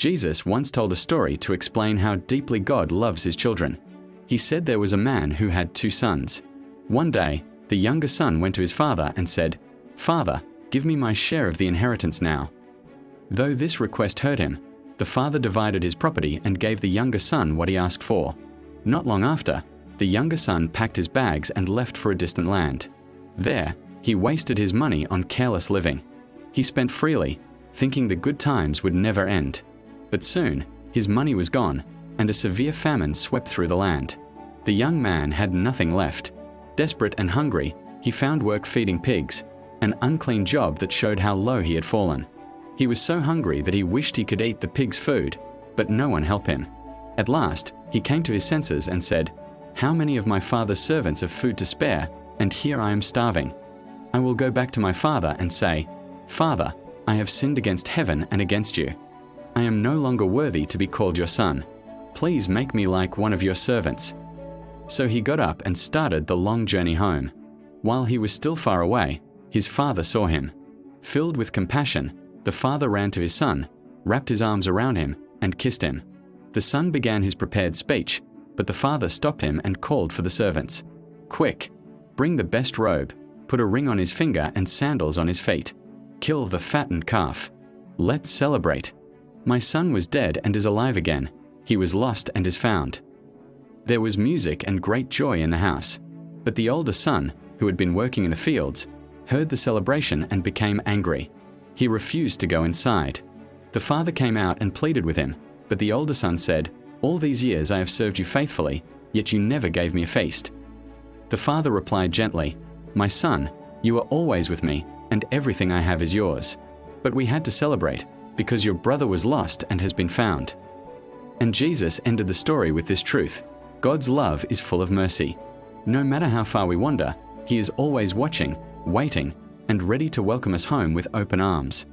Jesus once told a story to explain how deeply God loves his children. He said there was a man who had 2 sons. One day, the younger son went to his father and said, "Father, give me my share of the inheritance now." Though this request hurt him, the father divided his property and gave the younger son what he asked for. Not long after, the younger son packed his bags and left for a distant land. There, he wasted his money on careless living. He spent freely, thinking the good times would never end. But soon, his money was gone, and a severe famine swept through the land. The young man had nothing left. Desperate and hungry, he found work feeding pigs, an unclean job that showed how low he had fallen. He was so hungry that he wished he could eat the pigs' food, but no one helped him. At last, he came to his senses and said, "How many of my father's servants have food to spare, and here I am starving? I will go back to my father and say, 'Father, I have sinned against heaven and against you. I am no longer worthy to be called your son. Please make me like one of your servants.'" So he got up and started the long journey home. While he was still far away, his father saw him. Filled with compassion, the father ran to his son, wrapped his arms around him, and kissed him. The son began his prepared speech, but the father stopped him and called for the servants. "Quick, bring the best robe, put a ring on his finger and sandals on his feet. Kill the fattened calf. Let's celebrate. My son was dead and is alive again. He was lost and is found." There was music and great joy in the house. But the older son, who had been working in the fields, heard the celebration and became angry. He refused to go inside. The father came out and pleaded with him, but the older son said, "All these years I have served you faithfully, yet you never gave me a feast." The father replied gently, "My son, you are always with me, and everything I have is yours. But we had to celebrate, because your brother was lost and has been found." And Jesus ended the story with this truth: God's love is full of mercy. No matter how far we wander, He is always watching, waiting, and ready to welcome us home with open arms.